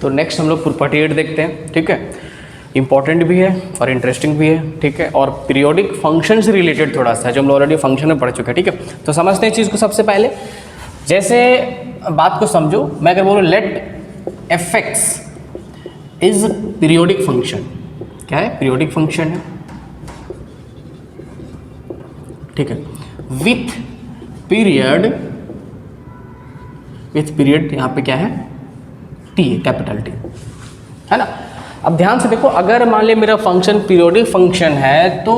तो नेक्स्ट हम लोग प्रॉपर्टी 8 देखते हैं। ठीक है, इंपॉर्टेंट भी है और इंटरेस्टिंग भी है। ठीक है, और पीरियोडिक फंक्शन से रिलेटेड थोड़ा सा जो हम लोग ऑलरेडी फंक्शन में पढ़ चुके हैं। ठीक है, तो समझते हैं चीज़ को। सबसे पहले जैसे बात को समझो, मैं अगर बोलूँ let f x is periodic function, क्या है? पीरियोडिक फंक्शन है। ठीक है, विथ पीरियड यहाँ पे क्या है? टी है, कैपिटल टी है ना। अब ध्यान से देखो, अगर मान ले मेरा फंक्शन पीरियोडिक फंक्शन है तो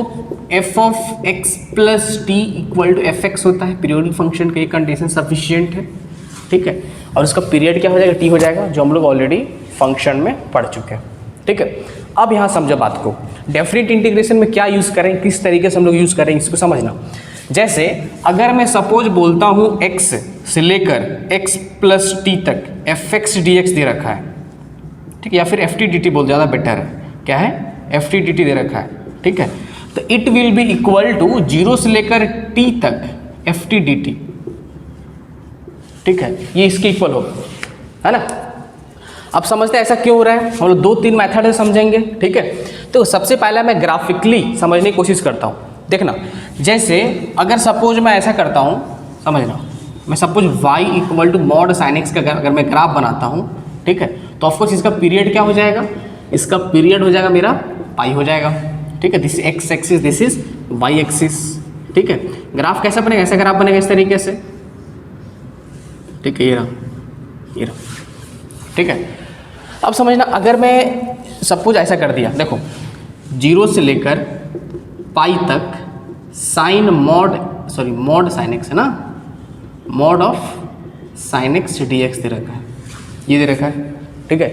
f of x plus t equal to f x होता है। पीरियोडिक फंक्शन की कंडीशन सफिशिएंट है। ठीक है, और उसका पीरियड क्या हो जाएगा? टी हो जाएगा, जो हम लोग ऑलरेडी फंक्शन में पढ़ चुके हैं। ठीक है, अब यहाँ समझो बात को। डेफिनेट इंटीग्रेशन में क्या यूज़ करें, किस तरीके से हम लोग यूज़ करें, इसको समझना। जैसे अगर मैं सपोज बोलता हूँ x से लेकर x प्लस टी तक एफ एक्स डी एक्स दे रखा है। ठीक है, या फिर एफ टी डी टी बोल, ज़्यादा बेटर है। क्या है? एफ टी डी टी दे रखा है। ठीक है, तो it will be equal to 0 से लेकर t तक एफ टी डी टी। ठीक है, ये इसके इक्वल होगा, है ना। अब समझते हैं ऐसा क्यों हो रहा है। हम लोग 2-3 मेथड से समझेंगे। ठीक है, तो सबसे पहला मैं ग्राफिकली समझने की कोशिश करता हूँ। देखना, जैसे अगर सपोज मैं ऐसा करता हूँ, समझना, मैं suppose y equal to mod sine x का अगर मैं ग्राफ बनाता हूँ, ठीक है, तो ऑफकोर्स इसका पीरियड क्या हो जाएगा? इसका पीरियड हो जाएगा मेरा पाई हो जाएगा। ठीक है, this x axis, this is y axis. ठीक है, ग्राफ कैसा बनेगा? ऐसा ग्राफ बनेगा इस तरीके से। ठीक है, ये रहा। ठीक है, अब समझना, अगर मैं सपोज ऐसा कर दिया, देखो 0 से लेकर पाई तक साइन मॉड साइन एक्स है ना, mod of sine x d x दे रखा है, ये दे रखा है। ठीक है,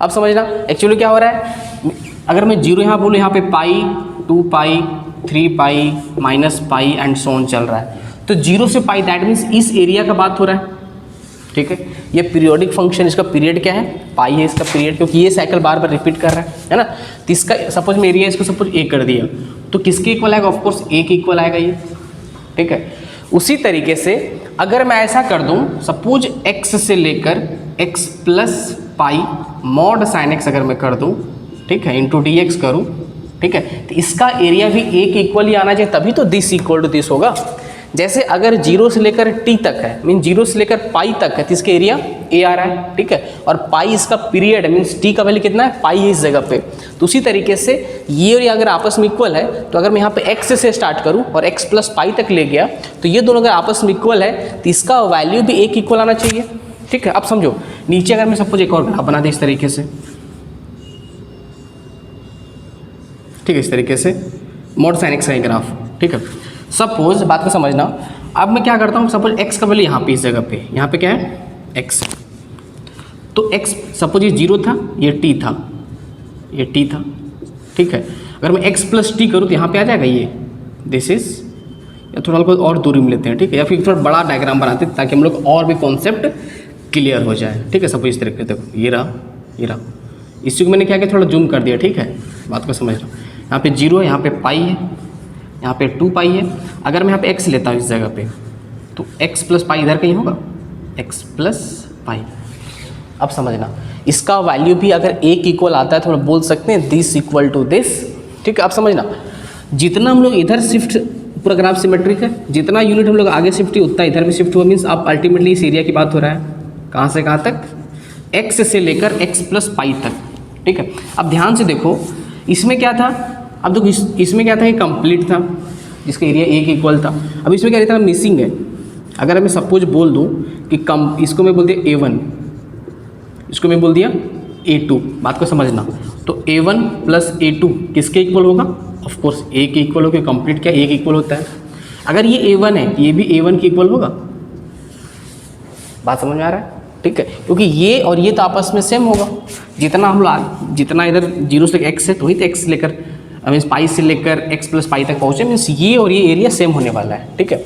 अब समझना एक्चुअली क्या हो रहा है। अगर मैं 0 यहाँ बोलूँ, यहाँ पे pi, 2 pi, 3 pi, minus pi and so on चल रहा है, तो 0 से पाई दैट मीन्स इस एरिया का बात हो रहा है। ठीक है, ये पीरियोडिक फंक्शन, इसका पीरियड क्या है? पाई है इसका पीरियड, क्योंकि ये साइकिल बार बार रिपीट कर रहा है ना। तो इसका सपोज में एरिया, इसको सपोज ए कर दिया, तो किसके इक्वल आएगा? ऑफकोर्स ए के इक्वल आएगा ये। ठीक है, उसी तरीके से अगर मैं ऐसा कर दूं, सपोज x से लेकर x plus pi mod sine x अगर मैं कर दूं, ठीक है, इंटू डी एक्स करूँ, ठीक है, तो इसका एरिया भी a के इक्वल ही आना चाहिए, तभी तो दिस इक्वल टू दिस होगा। जैसे अगर 0 से लेकर t तक है, मीन 0 से लेकर पाई तक है, तो इसका एरिया a आ रहा है। ठीक है, और पाई इसका पीरियड है, मीन्स t का वैल्यू कितना है? पाई है इस जगह पे। तो उसी तरीके से ये और ये अगर आपस में इक्वल है, तो अगर मैं यहाँ पे x से स्टार्ट करूँ और x प्लस पाई तक ले गया, तो ये दोनों अगर आपस में इक्वल है, तो इसका वैल्यू भी a के इक्वल आना चाहिए। ठीक है, अब समझो, नीचे अगर मैं सपोज एक और ग्राफ बना दें इस तरीके से, ठीक है, इस तरीके से मॉड साइन एक्स का ग्राफ। ठीक है, सपोज बात को समझना, अब मैं क्या करता हूँ, सपोज x का वैल्यू यहाँ पे इस जगह पे, यहाँ पे क्या है? x। तो x सपोज ये 0 था, ये t था, ये t था। ठीक है, अगर मैं x प्लस टी करूँ तो यहाँ पे आ जाएगा ये, दिस इज, या थोड़ा कोई और दूरी में लेते हैं। ठीक है, या फिर थोड़ा बड़ा डायग्राम बनाते हैं ताकि हम लोग और भी कॉन्सेप्ट क्लियर हो जाए। ठीक है, सपोज इस तरीके से देखो, ये रहा। इसी को मैंने क्या किया, थोड़ा जूम कर दिया। ठीक है, बात को समझ रहा हूँ। यहाँ पे 0 है, यहाँ पे पाई है, यहाँ पे 2 पाई है। अगर मैं यहाँ पे x लेता हूँ इस जगह पे, तो x प्लस पाई इधर कहीं होगा, x प्लस पाई। अब समझना, इसका वैल्यू भी अगर a के इक्वल आता है तो हम बोल सकते हैं दिस इक्वल टू दिस। ठीक है, अब समझना, जितना हम लोग इधर शिफ्ट, पूरा ग्राफ सिमेट्रिक है, जितना यूनिट हम लोग आगे शिफ्ट हुई उतना इधर भी शिफ्ट हुआ, मीन्स अब अल्टीमेटली इस एरिया की बात हो रहा है। कहाँ से कहाँ तक? x से लेकर x प्लस पाई तक। ठीक है, अब ध्यान से देखो, इसमें क्या था? अब देखो इसमें क्या था? ये कंप्लीट था, जिसका एरिया a के इक्वल था। अब इसमें क्या रहता है? मिसिंग है। अगर मैं सपोज बोल दूं कि इसको मैं बोल दिया a1, इसको मैं बोल दिया a2, बात को समझना, तो a1 प्लस a2 किसके इक्वल होगा? ऑफकोर्स a के इक्वल होगा। कंप्लीट क्या a के इक्वल होता है? अगर ये a1 है, ये भी a1 के इक्वल होगा। बात समझ में आ रहा है? ठीक है, क्योंकि ये और ये तो आपस में सेम होगा। जितना इधर 0 से x है, तो वही तो x लेकर मीन्स पाई से लेकर x प्लस पाई तक पहुँचे, मीन्स ये और ये एरिया सेम होने वाला है। ठीक है,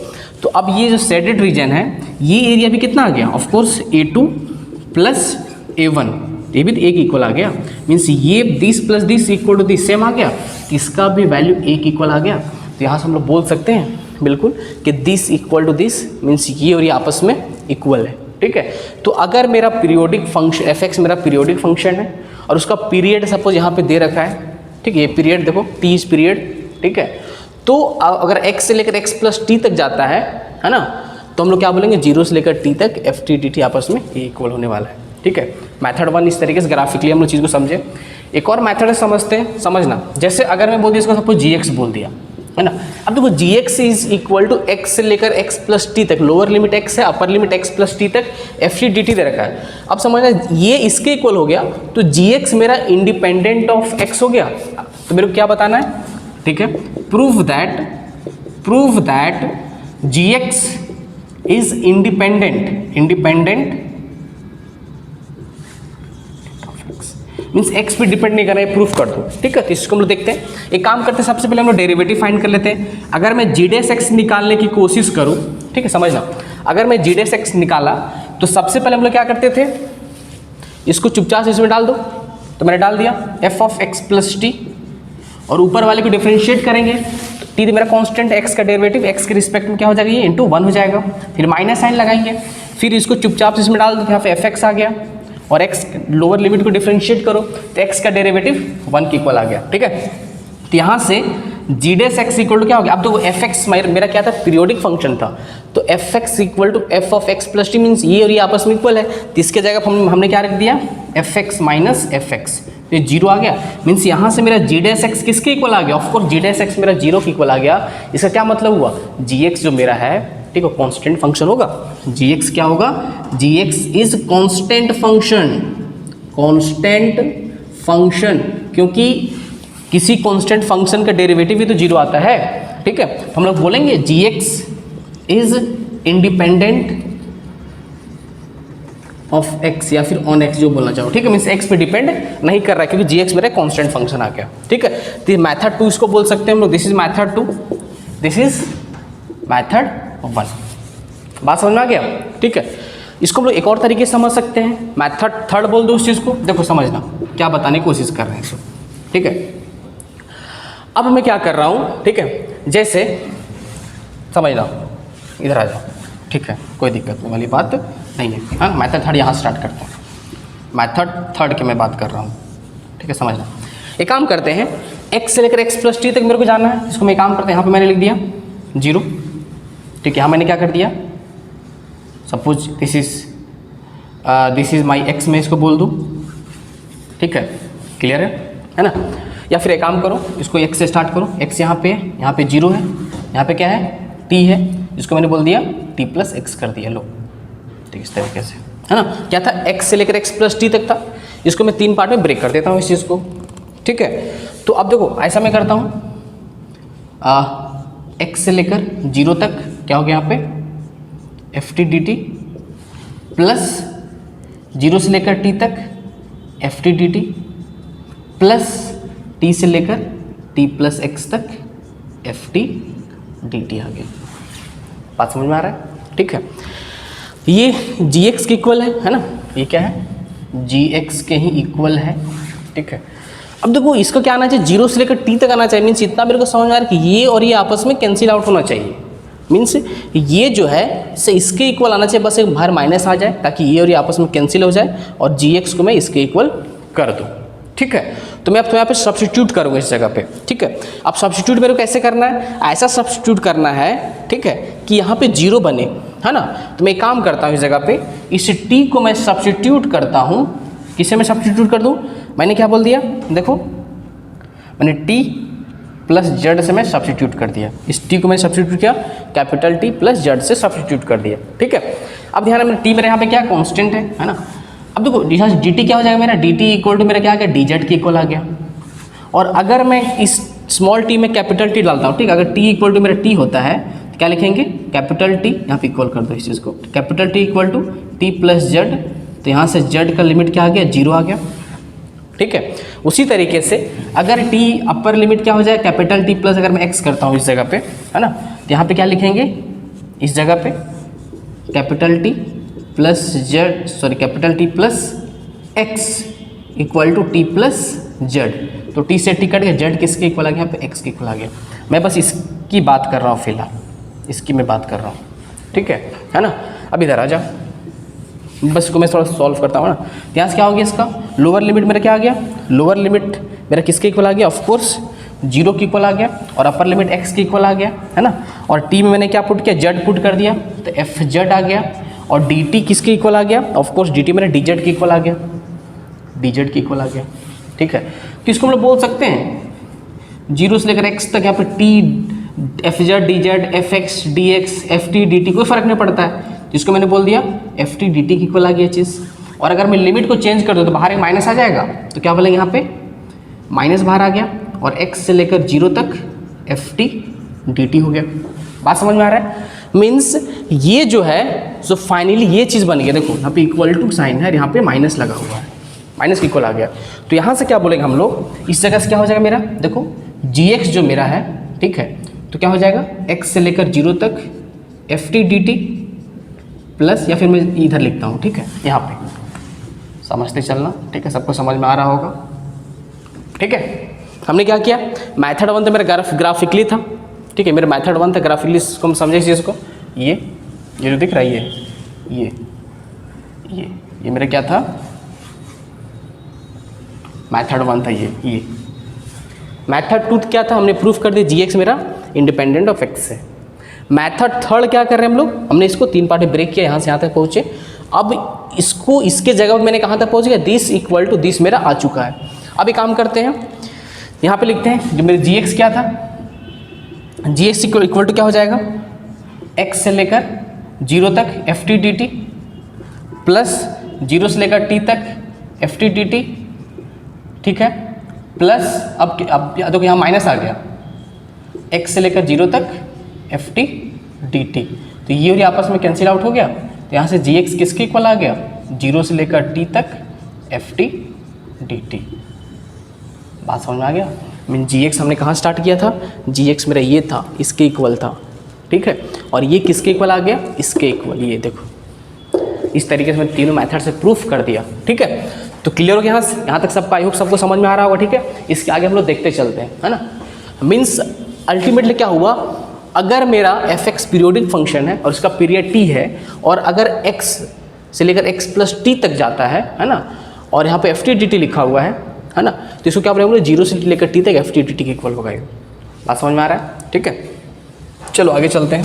तो अब ये जो शेडेड रीजन है, ये एरिया भी कितना आ गया? ऑफकोर्स a2 प्लस a1, ये भी तो a के इक्वल आ गया। मीन्स ये this plus this equal to this same आ गया, इसका भी वैल्यू a के इक्वल आ गया। तो यहाँ से हम लोग बोल सकते हैं बिल्कुल कि this equal to this, means ये और ये आपस में इक्वल है। ठीक है। तो अगर मेरा पीरियोडिक फंक्शन एफ एक्स मेरा पीरियोडिक फंक्शन है और उसका पीरियड सपोज यहाँ पे दे रखा है, ठीक है, ये पीरियड देखो टी इज पीरियड, ठीक है। तो अगर x से लेकर x प्लस टी तक जाता है ना, तो हम लोग क्या बोलेंगे 0 से लेकर t तक एफ टी डी टी आपस में इक्वल होने वाला है, ठीक है। मेथड 1 इस तरीके से ग्राफिकली हम लोग चीज़ को समझे। एक और मेथड है समझते हैं, समझना। जैसे अगर मैं बोल दिया इसको सपोज जी एक्स बोल दिया, है ना। अब देखो g x is equal to x से लेकर एक्स प्लस टी तक, लोअर लिमिट एक्स है, upper limit x plus t तक एफ टी डी टी दे रखा है। अब समझना ये इसके इक्वल हो गया, तो जी एक्स मेरा इंडिपेंडेंट ऑफ एक्स हो गया। तो मेरे को क्या बताना है, ठीक है, prove that g x is independent means x पे डिपेंड नहीं कर रहा है, प्रूफ कर दो, ठीक है। तो इसको हम लोग देखते हैं। एक काम करते हैं, सबसे पहले हम लोग डेरिवेटिव फाइंड कर लेते हैं। अगर मैं जी डेस एक्स निकालने की कोशिश करूं, ठीक है, समझना, अगर मैं जी डेस एक्स निकाला तो सबसे पहले हम लोग क्या करते थे, इसको चुपचाप इसमें डाल दो। तो मैंने डाल दिया F of x plus T, और ऊपर वाले को डिफरेंशिएट करेंगे। टी मेरा कांस्टेंट, एक्स का डेरिवेटिव एक्स के रिस्पेक्ट में क्या हो जाएगा, ये इंटू 1 हो जाएगा। फिर माइनस साइन लगाएंगे, फिर इसको चुपचाप इसमें डाल दो, यहाँ पे एफ एक्स आ गया, और x लोअर लिमिट को डिफरेंशिएट करो तो x का डेरिवेटिव 1 के इक्वल आ गया, ठीक है। तो यहाँ से जी डेस एक्स इक्वल टू क्या हो गया, अब तो एफ एक्स मेरा क्या था, पीरियोडिक फंक्शन था, तो f x equal to f of x plus t means ये और ये आपस में इक्वल है। तो इसके जगह हमने क्या रख दिया, F x minus F x, तो ये 0 आ गया। मीन्स यहाँ से मेरा जी डेस एक्स किसके इक्वल आ गया, ऑफकोर्स जी डेस एक्स मेरा 0 के इक्वल आ गया। इसका क्या मतलब हुआ, जी एक्स जो मेरा है, ठीक है, कांस्टेंट फंक्शन होगा। जी एक्स क्या होगा, जी एक्स इज कांस्टेंट फंक्शन, क्योंकि किसी कांस्टेंट फंक्शन का डेरिवेटिव भी तो 0 आता है, ठीक है। तो हम लोग बोलेंगे g x is independent of x, या फिर ऑन एक्स जो बोलना चाहो, ठीक है। मीन्स एक्स पे डिपेंड नहीं कर रहा है, क्योंकि जी एक्स मेरा कांस्टेंट फंक्शन आ गया, ठीक है। तो मैथड 2 इसको बोल सकते हैं हम लोग, this is method 2, this is method 1। बात समझ में आ गया, ठीक है। इसको हम लोग एक और तरीके से समझ सकते हैं, मैथड 3 बोल दो उस चीज़ को। देखो समझना क्या बताने की कोशिश कर रहे हैं इसको, ठीक है। अब मैं क्या कर रहा हूँ, ठीक है, जैसे समझना, इधर आ जाओ, ठीक है, कोई दिक्कत वाली बात नहीं है। हाँ, मैथड 3 यहाँ स्टार्ट करते हैं, मैथड 3 की मैं बात कर रहा हूँ, ठीक है, समझना। एक काम करते हैं, x से लेकर x प्लस टी तक मेरे को जाना है। इसको मैं काम करते हैं, यहाँ पे मैंने लिख दिया 0, ठीक है। यहाँ मैंने क्या कर दिया, suppose this is my x, मैं इसको बोल दूँ, ठीक है, क्लियर है ना। या फिर एक काम करो, इसको x से स्टार्ट करो, x यहाँ पे 0 है, यहाँ पे क्या है, t है, इसको मैंने बोल दिया t प्लस एक्स कर दिया, लो, ठीक, इस तरीके से, है ना। क्या था, x से लेकर x प्लस टी तक था, इसको मैं 3 पार्ट में ब्रेक कर देता हूँ इस चीज़ को, ठीक है। तो अब देखो ऐसा मैं करता हूँ, x से लेकर 0 तक क्या हो गया यहाँ पे, F t d T, plus 0 से लेकर t तक f t d T, plus t से लेकर t प्लस एक्स तक एफ टी डी टी आ गया। बात समझ में आ रहा है, ठीक है। ये जी एक्स के इक्वल है ना, ये क्या है, जी एक्स के ही इक्वल है, ठीक है। अब देखो इसको क्या आना चाहिए, 0 से लेकर t तक आना चाहिए, मीन्स इतना मेरे को समझ में आ रहा है कि ये और ये आपस में कैंसिल आउट होना चाहिए। मीन्स ये जो है से इसके इक्वल आना चाहिए, बस एक बाहर माइनस आ जाए ताकि ये और ये आपस में कैंसिल हो जाए, और जी एक्स को मैं इसके इक्वल कर दूँ, ठीक है। तो मैं अब तो यहाँ पे सब्स्टिट्यूट करूँगा इस जगह पे, ठीक है। अब सब्स्टिट्यूट मेरे को कैसे करना है, ऐसा सब्स्टिट्यूट करना है, ठीक है, कि यहाँ पे 0 बने, है ना। तो मैं एक काम करता हूँ, इस जगह पे इस t को मैं सब्स्टिट्यूट करता हूँ, किसे मैं सब्स्टिट्यूट कर दूँ, मैंने क्या बोल दिया, देखो मैंने t प्लस जेड से मैं सब्स्टिट्यूट कर दिया, इस t को मैंने सब्स्टिट्यूट किया, कैपिटल T प्लस जेड से सब्स्टिट्यूट कर दिया, ठीक है। अब ध्यान में t मेरे यहाँ पे क्या कांस्टेंट है ना। अब देखो यहाँ डी टी क्या हो जाएगा, मेरा डी टी इक्वल टू मेरा क्या आ गया, डी जेड के इक्वल आ गया। और अगर मैं इस स्मॉल t में कैपिटल T डालता हूँ, ठीक, अगर t इक्वल टू मेरा t होता है तो क्या लिखेंगे, कैपिटल T, यहाँ पे इक्वल कर दो इस चीज़ को, capital T equal to t plus z, तो यहाँ से z का लिमिट क्या आ गया, 0 आ गया, ठीक है। उसी तरीके से अगर t अपर लिमिट क्या हो जाए, कैपिटल T प्लस अगर मैं x करता हूँ इस जगह पे, है ना, तो यहाँ पे क्या लिखेंगे, इस जगह पे capital T plus z, sorry capital T plus x equal to T plus z. तो T से T कट गया, जेड किसके इक्वल आ गया, यहाँ पे x के इक्वल आ गया। मैं बस इसकी बात कर रहा हूँ फिलहाल, इसकी मैं बात कर रहा हूँ, ठीक है ना। अब इधर आ जाओ, बस इसको मैं थोड़ा सॉल्व करता हूँ ना। यहाँ से क्या हो गया इसका लोअर लिमिट मेरा क्या आ गया, लोअर लिमिट मेरा किसके इक्वल आ गया, ऑफकोर्स 0 के इक्वल आ गया, और अपर लिमिट x के इक्वल आ गया है ना। और t में मैंने क्या पुट किया, z पुट कर दिया तो fz आ गया, और dt किसके इक्वल आ गया, ऑफकोर्स dt मेरा dz के इक्वल आ गया, dz के इक्वल आ गया। ठीक है, तो इसको हम लोग बोल सकते हैं 0 से लेकर x तक यहाँ पे t fz dz fx dx ft dt कोई फर्क नहीं पड़ता है, जिसको मैंने बोल दिया ft dt की इक्वल आ गया चीज़। और अगर मैं लिमिट को चेंज कर दूँ तो बाहर एक माइनस आ जाएगा, तो क्या बोलेंगे यहाँ पे माइनस बाहर आ गया, और x से लेकर 0 तक ft dt हो गया। बात समझ में आ रहा है, मीन्स ये जो है जो फाइनली ये चीज़ बन गया, देखो यहाँ पे इक्वल टू साइन है और यहाँ पे माइनस लगा हुआ है, माइनस के इक्वल आ गया। तो यहाँ से क्या बोलेंगे हम लोग, इस जगह से क्या हो जाएगा मेरा, देखो gx जो मेरा है, ठीक है, तो क्या हो जाएगा x से लेकर 0 तक ft dt प्लस, या फिर मैं इधर लिखता हूँ, ठीक है, यहाँ पे समझते चलना, ठीक है, सबको समझ में आ रहा होगा। ठीक है, हमने क्या किया, मेथड 1 तो मेरा ग्राफिकली था, ठीक है, मेरा मेथड 1 था ग्राफिकली, इसको हम समझे इस चीज़ को, ये जो दिख रहा है ये मेरा क्या था, मेथड 1 था ये मेथड 2 क्या था, हमने प्रूफ कर दिया gx मेरा इंडिपेंडेंट ऑफ x है। मेथड 3 क्या कर रहे हैं हम लोग, हमने इसको 3 पार्ट में ब्रेक किया, यहाँ से यहाँ तक पहुँचे। अब इसको इसके जगह मैंने कहाँ तक पहुँच गया, दिस इक्वल टू दिस मेरा आ चुका है। अब एक काम करते हैं, यहाँ पे लिखते हैं जो मेरे gx क्या था, gx इक्वल टू क्या हो जाएगा, x से लेकर 0 तक ft dt प्लस 0 से लेकर t तक ft dt, ठीक है, प्लस अब देखो यहाँ माइनस आ गया, x से लेकर 0 तक ft dt, तो ये और ये आपस में कैंसिल आउट हो गया, तो यहाँ से gx किसके इक्वल आ गया, 0 से लेकर t तक ft dt। बात समझ में आ गया, मीन gx हमने कहाँ स्टार्ट किया था, gx मेरा ये था, इसके इक्वल था, ठीक है, और ये किसके इक्वल आ गया, इसके इक्वल, ये देखो इस तरीके से मैंने तीनों मेथड से प्रूफ कर दिया। ठीक है, तो क्लियर हो गया यहाँ तक सबका, आई होप सबको समझ में आ रहा होगा। ठीक है, इसके आगे हम लोग देखते चलते हैं, है ना। मीन्स अल्टीमेटली क्या हुआ, अगर मेरा fx पीरियोडिक फंक्शन है और उसका पीरियड t है, और अगर x से लेकर x प्लस t तक जाता है ना, और यहाँ पे ft dt लिखा हुआ है ना, तो इसको क्या बोलेंगे, 0 से लेकर t तक ft dt के इक्वल होगा। बात समझ में आ रहा है, ठीक है, चलो आगे चलते हैं।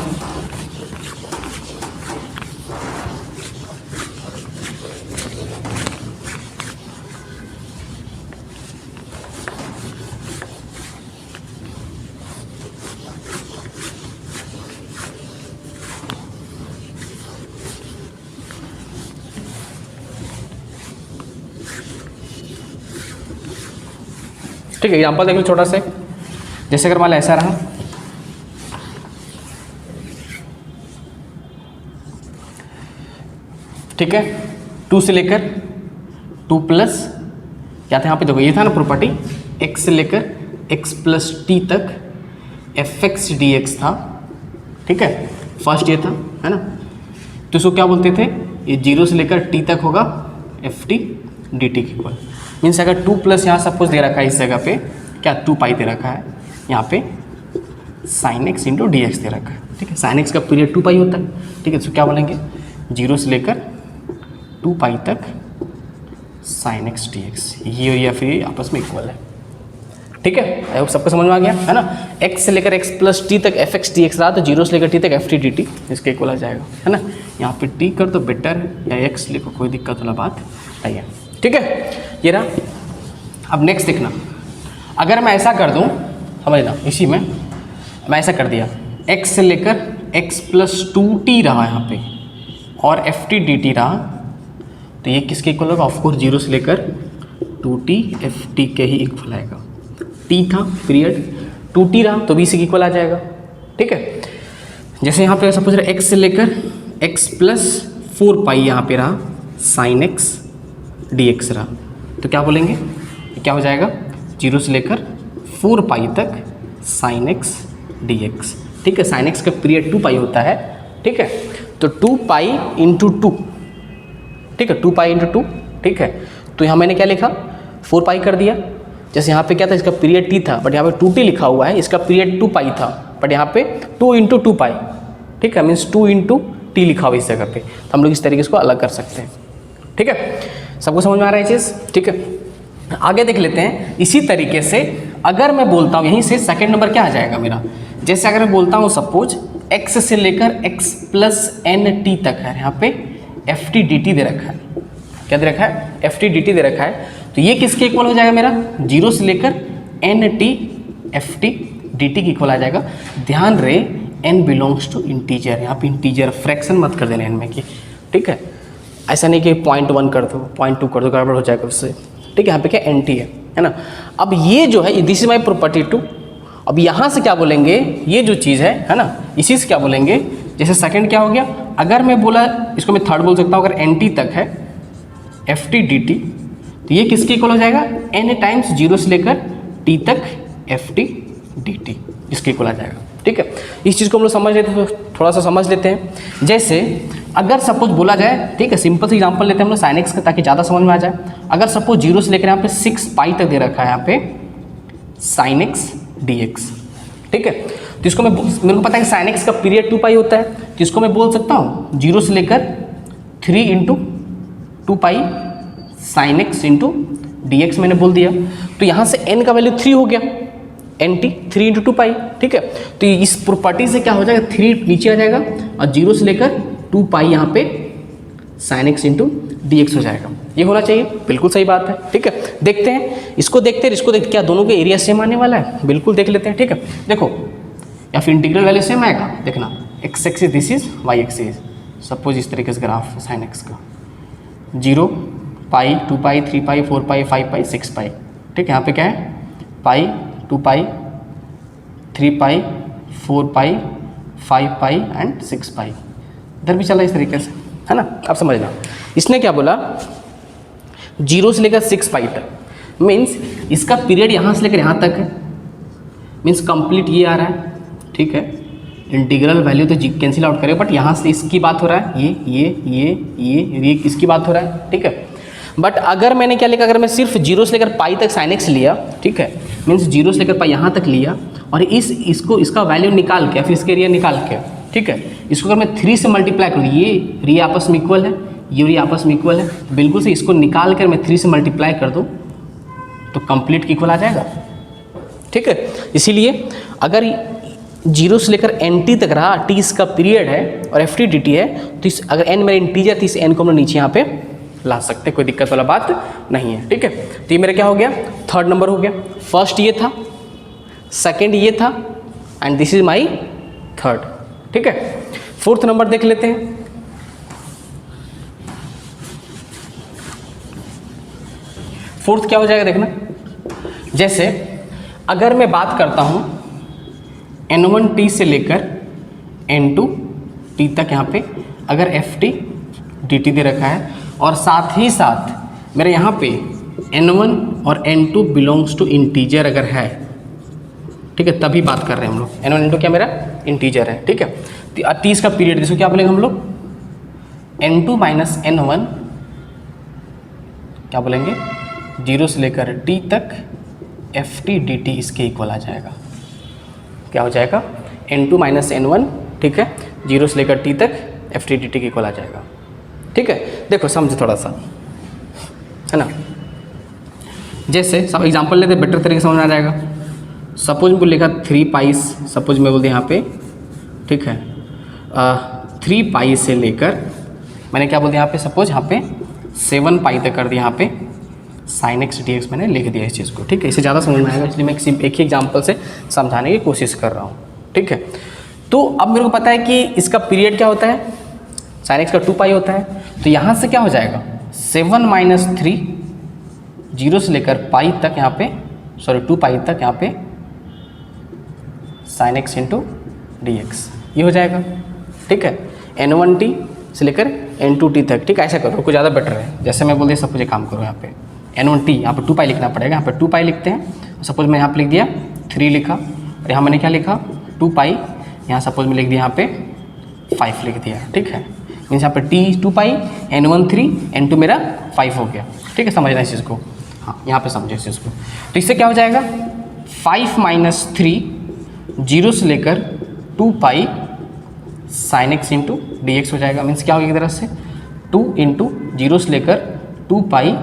ठीक है, एग्जाम्पल देख लो छोटा से, जैसे अगर मान लो ऐसा रहा, ठीक है, 2 से लेकर 2 प्लस क्या था, यहाँ पे देखो ये था ना प्रॉपर्टी, x से लेकर x प्लस टी तक fx dx था, ठीक है, फर्स्ट ये था, है ना, तो इसको क्या बोलते थे, ये 0 से लेकर t तक होगा ft dt के इक्वल। मीन्स अगर 2 प्लस यहाँ सब कुछ दे रखा है, इस जगह पे क्या 2 पाई दे रखा है, यहाँ पे sine x into d x दे रखा है, ठीक है, साइन एक्स का पीरियड 2 पाई होता है, ठीक है, तो क्या बोलेंगे 0 से लेकर 2 पाई तक साइन एक्स डी एक्स, ये और ये फिर आपस में इक्वल है। ठीक है, आई होप सबको समझ में आ गया, है ना। x से लेकर x प्लस टी तक एफ एक्स डी एक्स रहा, तो 0 से लेकर t तक एफ टी डी टी इसके इक्वल आ जाएगा, है ना। यहाँ पे t कर तो बेटर है, या x लिखो, कोई दिक्कत वाला बात नहीं है। ठीक है, ये रहा। अब नेक्स्ट देखना, अगर मैं ऐसा कर दूँ, समझना, इसी में मैं ऐसा कर दिया, x से लेकर x प्लस 2t रहा यहाँ पे, और एफ टी डी टी रहा, तो ये किसके इक्वल होगा, ऑफकोर्स 0 से लेकर 2t एफ टी के ही इक्वल आएगा। t था पीरियड, 2t रहा तो b से इक्वल आ जाएगा। ठीक है, जैसे यहाँ पे सपोज रहा x से लेकर x प्लस 4 पाई यहाँ पे रहा, साइन x dx रहा, तो क्या बोलेंगे, क्या हो जाएगा, 0 से लेकर 4 पाई तक साइन x dx। ठीक है, साइन x का पीरियड 2 पाई होता है। ठीक है, तो 2 पाई इंटू 2, ठीक है, 2 पाई इंटू 2, ठीक है, तो यहाँ मैंने क्या लिखा, 4 पाई कर दिया। जैसे यहाँ पे क्या था, इसका पीरियड t था, बट यहाँ पे 2t लिखा हुआ है, इसका पीरियड 2 पाई था, बट यहाँ पे 2 इंटू 2 पाई, ठीक है, मीन्स 2 इंटू t टी लिखा हुआ इस जगह पे, तो हम लोग इस तरीके से इसको अलग कर सकते हैं। ठीक है, सबको समझ में आ रहा है चीज़? ठीक है, आगे देख लेते हैं। इसी तरीके से अगर मैं बोलता हूँ यहीं से सेकंड नंबर क्या आ जाएगा मेरा, जैसे अगर मैं बोलता हूँ सपोज x से लेकर x प्लस एन टी तक है, यहाँ पे एफ टी डी टी दे रखा है। क्या दे रखा है? एफ टी डी टी दे रखा है। तो ये किसके इक्वल हो जाएगा मेरा? 0 से लेकर n t f t d t के इक्वल आ जाएगा। ध्यान रहे n बिलोंग्स टू इंटीजर, यहाँ पे इंटीजर, फ्रैक्शन मत कर देना n में की। ठीक है, ऐसा नहीं कि 0.1 कर दो 0.2 कर दो, गड़बड़ हो जाएगा उससे। ठीक है, यहाँ पे क्या एन टी है ना। अब ये जो है दिस इज माई प्रॉपर्टी 2। अब यहाँ से क्या बोलेंगे, ये जो चीज़ है ना, इसी से क्या बोलेंगे, जैसे सेकंड क्या हो गया, अगर मैं बोला इसको मैं थर्ड बोल सकता हूँ, अगर एन टी तक है एफ टी डी टी, तो ये किसके इक्वल हो जाएगा? एन टाइम्स 0 से लेकर टी तक एफ टी डी टी, इसके इक्वल आ जाएगा। ठीक है, इस चीज़ को हम लोग समझ लेते हैं, थोड़ा सा समझ लेते हैं। जैसे अगर सपोज बोला जाए, ठीक है, सिंपल से एग्जांपल लेते हैं हम लोग साइन एक्स का, ताकि ज़्यादा समझ में आ जाए। अगर सपोज 0 से लेकर यहाँ पे 6 पाई तक दे रखा है, यहाँ पे साइन एक्स डी एक्स। ठीक है, तो इसको मेरे को पता है कि साइन एक्स का पीरियड 2 पाई होता है, तो इसको मैं बोल सकता हूँ 0 से लेकर 3 into 2 pi sine x into d x मैंने बोल दिया। तो यहाँ से n का वैल्यू 3 हो गया, एन टी 3 इंटू 2 पाई। ठीक है, तो इस प्रॉपर्टी से क्या हो जाएगा, 3 नीचे आ जाएगा और 0 से लेकर 2 पाई यहाँ पे sine x into d x हो जाएगा। ये होना चाहिए, बिल्कुल सही बात है। ठीक है, देखते हैं इसको, देखते हैं क्या दोनों के एरिया सेम आने वाला है, बिल्कुल देख लेते हैं। ठीक है, देखो या फिर इंटीग्रल वैल्यू सेम आएगा, देखना x axis this is y axis. Suppose इस तरीके से ग्राफ साइन एक्स का 0 पाई 2 पाई 3 पाई 4 पाई 5 पाई 6 पाई। ठीक है, यहाँ पे क्या है, पाई 2 pi 3 pi 4 pi 5 pi and 6 पाई। इधर भी चला इस तरीके से, है ना। अब समझना, इसने क्या बोला 0 से लेकर 6 पाई तक, मीन्स इसका पीरियड यहाँ से लेकर यहाँ तक है, मीन्स कंप्लीट ये आ रहा है। ठीक है, इंटीग्रल वैल्यू तो कैंसिल आउट करेगा, बट यहाँ से इसकी बात हो रहा है, ये इसकी बात हो रहा है। ठीक है, बट अगर मैंने क्या लिखा, अगर मैं सिर्फ 0 से लेकर पाई तक साइन एक्स लिया, ठीक है, मीन्स 0 से लेकर पाई यहाँ तक लिया और इसका वैल्यू निकाल के फिर इसके एरिया निकाल के, ठीक है, इसको अगर मैं 3 से मल्टीप्लाई करूँ, ये आपस में इक्वल है, ये आपस में इक्वल है, बिल्कुल से इसको निकाल कर मैं 3 से मल्टीप्लाई कर दूँ तो कंप्लीट इक्वल आ जाएगा। ठीक है, इसीलिए अगर 0 से लेकर एन टी तक रहा, टी इसका पीरियड है और एफ टी डी टी है, तो अगर एन मेरा इंटीजर तो इस एन को हम नीचे यहाँ पे ला सकते, कोई दिक्कत वाला बात नहीं है। ठीक है, तो ये मेरा क्या हो गया, थर्ड नंबर हो गया। फर्स्ट ये था, सेकंड ये था and this is my third. ठीक है, फोर्थ नंबर देख लेते हैं। फोर्थ क्या हो जाएगा देखना, जैसे अगर मैं बात करता हूं n1t से लेकर n2t तक, यहाँ पे अगर एफ टी डी टी दे रखा है और साथ ही साथ मेरे यहाँ पे n1 और n2 बिलोंग्स टू इंटीजर अगर है, ठीक है, तभी बात कर रहे हैं हम लोग। n1 n2 क्या मेरा इंटीजर है। ठीक है, तो टी इसका पीरियड, जिसको क्या बोलेंगे हम लोग n2 माइनस n1 क्या बोलेंगे 0 से लेकर t तक एफ टी डी टी इसके इक्वल आ जाएगा। क्या हो जाएगा, n2 माइनस n1, ठीक है, 0 से लेकर t तक एफ टी डी टी के इक्वल आ जाएगा। ठीक है, देखो समझो थोड़ा सा, है ना। जैसे सब एग्जांपल लेते, बेटर तरीके से समझ आ जाएगा। सपोज मैं लिखा 3 पाइस, सपोज मैं बोल दिया यहाँ पे, ठीक है, 3 पाई से लेकर मैंने क्या बोल दिया यहाँ पे, सपोज यहाँ पे 7 पाई तक कर दिया, यहाँ पे साइन एक्स डी एक्स मैंने लिख दिया इस चीज़ को। ठीक है, इससे ज़्यादा समझ में आएगा, इसलिए मैं एक ही एग्जांपल से समझाने की कोशिश कर रहा हूँ। ठीक है, तो अब मेरे को पता है कि इसका पीरियड क्या होता है, साइन एक्स का 2 पाई होता है, तो यहाँ से क्या हो जाएगा 7 माइनस 3, 0 से लेकर पाई तक, यहाँ पे 2 पाई तक, यहाँ पे sine x into d x, ये हो जाएगा। ठीक है, n1t से लेकर n2t तक। ठीक है, ऐसा करो, कुछ ज़्यादा बेटर है। जैसे मैं बोल दिया, सपोज एक काम करो, यहाँ पे n1t, यहाँ पर 2 पाई लिखना पड़ेगा, यहाँ पर 2 पाई लिखते हैं। सपोज मैं यहाँ पे लिख दिया 3 लिखा, और यहाँ मैंने क्या लिखा 2 पाई, यहाँ सपोज मैं लिख दिया यहाँ पे 5 लिख दिया। ठीक है, मीन्स यहाँ पे t 2 पाई, n1 3, n2 मेरा 5 हो गया। ठीक है, समझना इस चीज़ को, हाँ यहाँ पे समझो इस चीज़ को। तो इससे क्या हो जाएगा 5 माइनस 3, 0 से लेकर 2 pi sine x into d x हो जाएगा। मीन्स क्या होगा एक तरह से 2 इंटू जीरो से लेकर 2 pi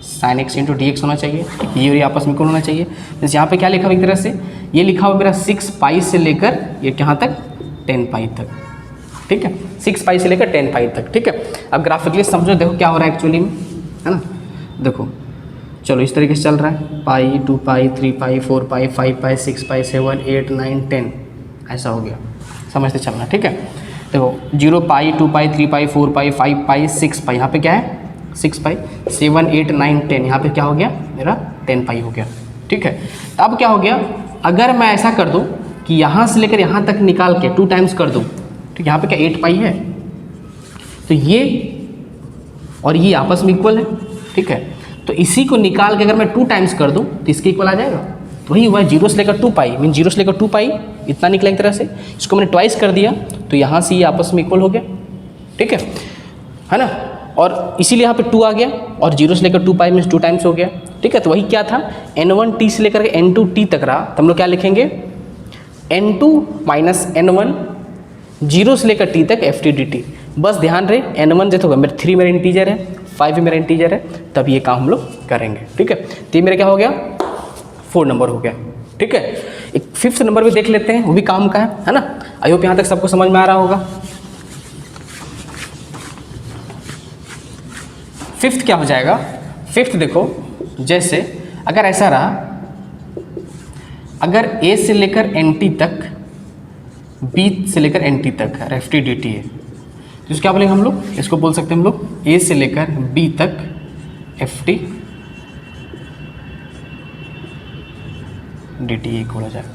sine x into d x होना चाहिए। ये और ये आपस में इक्वल होना चाहिए। मीन्स यहाँ पे क्या लिखा हुआ एक तरह से, ये लिखा हुआ मेरा 6 पाई से लेकर ये कहाँ तक 10 पाई तक, ठीक है, 6 पाई से लेकर 10 पाई तक, ठीक है। अब ग्राफिकली समझो, देखो क्या हो रहा है एक्चुअली में, है ना। देखो चलो इस तरीके से चल रहा है, पाई 2 पाई 3 पाई 4 पाई 5 पाई 6 पाई 7 8 9 10 ऐसा हो गया, समझते चलना, ठीक है। देखो 0 पाई 2 पाई 3 पाई 4 पाई 5 पाई 6 पाई, यहाँ पे क्या है 6 पाई 7 8 9 10, यहाँ पे क्या हो गया मेरा 10 पाई हो गया, ठीक है। अब क्या हो गया, अगर मैं ऐसा कर दूँ कि यहाँ से लेकर यहाँ तक निकाल के 2 टाइम्स कर दूँ, ठीक, यहाँ पे क्या 8 पाई है, तो ये और ये आपस में इक्वल है, ठीक है। तो इसी को निकाल के अगर मैं 2 टाइम्स कर दूँ तो इसके इक्वल आ जाएगा। तो वही हुआ 0 से लेकर 2 पाई, मीन 0 से लेकर 2 पाई इतना निकला एक तरह से, इसको मैंने ट्वाइस कर दिया तो यहाँ से ये आपस में इक्वल हो गया, ठीक है ना। और इसीलिए यहाँ पे 2 आ गया और 0 से लेकर 2 पाई मीन्स 2 टाइम्स हो गया, ठीक है। तो वही क्या था n1t से लेकर n2t तक रहा, तो हम लोग क्या लिखेंगे n2 माइनस n1 0 से लेकर t तक ft dt। बस ध्यान रहे n1 जैसे होगा 3 मेरा इंटीजर है, 5 भी मेरा इंटीजर है, तब ये काम हम लोग करेंगे, ठीक है। तो ये मेरा क्या हो गया 4 नंबर हो गया, ठीक है। एक 5th नंबर भी देख लेते हैं, वो भी काम का है ना। आई होप यहाँ तक सबको समझ में आ रहा होगा। 5th क्या हो जाएगा, 5th देखो जैसे अगर ऐसा रहा, अगर a से लेकर nt तक b से लेकर nt तक एफ टी डी टी है, तो इसको क्या बोलेंगे हम लोग, इसको बोल सकते हैं हम लोग a से लेकर b तक f t d T equal हो जाएगा,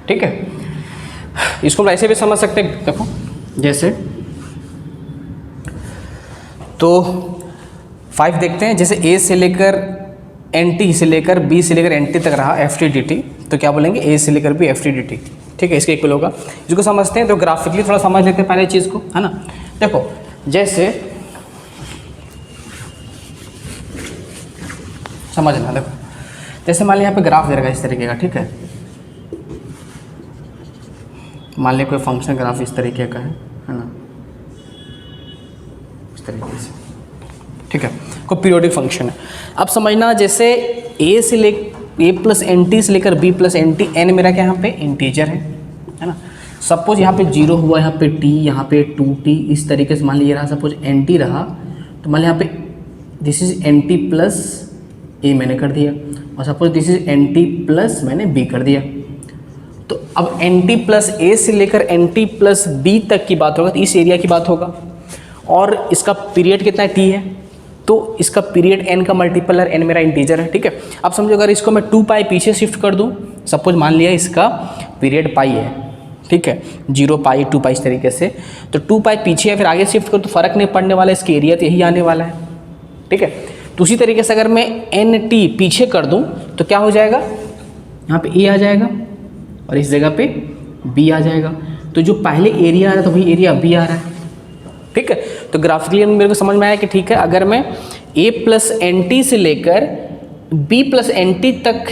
ठीक है। इसको हम ऐसे भी समझ सकते हैं, देखो जैसे तो 5 देखते हैं, जैसे a से लेकर nt से लेकर b से लेकर nt तक रहा एफ टी डी टी, तो क्या बोलेंगे a से लेकर b F t d T, ठीक है, इसके इक्वल होगा। इसको समझते हैं तो ग्राफिकली थोड़ा समझ लेते हैं पहले चीज़ को, है ना। देखो जैसे समझना, देखो जैसे मान लिया यहाँ पे ग्राफ दे रखा है इस तरीके का, ठीक है। मान लिया कोई फंक्शन ग्राफ इस तरीके का है ना, इस तरीके से, ठीक है, कोई पीरियोडिक फंक्शन है। अब समझना जैसे a से ले a प्लस एन टी से लेकर b plus n t, n मेरा क्या यहाँ पे इंटीजर है ना। सपोज यहाँ पे 0 हुआ, यहाँ पे t, यहाँ पे 2t, इस तरीके से मान लीजिए रहा। सपोज एन टी रहा तो मान लिया यहाँ पे this is n t plus a मैंने कर दिया, और suppose this is n t plus मैंने b कर दिया। तो अब एन टी प्लस ए से लेकर एन टी प्लस बी तक की बात होगा, तो इस एरिया की बात होगा, और इसका पीरियड कितना है t है, तो इसका पीरियड n का मल्टीपल है, n मेरा इंटीजर है, ठीक है। अब समझो अगर इसको मैं 2 पाई पीछे शिफ्ट कर दूं, सपोज मान लिया इसका पीरियड पाई है, ठीक है, 0 पाई 2 पाई इस तरीके से, तो 2 पाई पीछे या फिर आगे शिफ्ट करूँ तो फ़र्क नहीं पड़ने वाला, इसके एरिया तो यही आने वाला है, ठीक है। तो उसी तरीके से अगर मैं एन टी पीछे कर दूँ तो क्या हो जाएगा, यहाँ पे ए आ जाएगा और इस जगह पे बी आ जाएगा। तो जो पहले एरिया आ रहा था वही एरिया बी आ रहा है, ठीक है। तो ग्राफिकली मेरे को समझ में आया कि ठीक है, अगर मैं a प्लस एन टी से लेकर b प्लस एन टी तक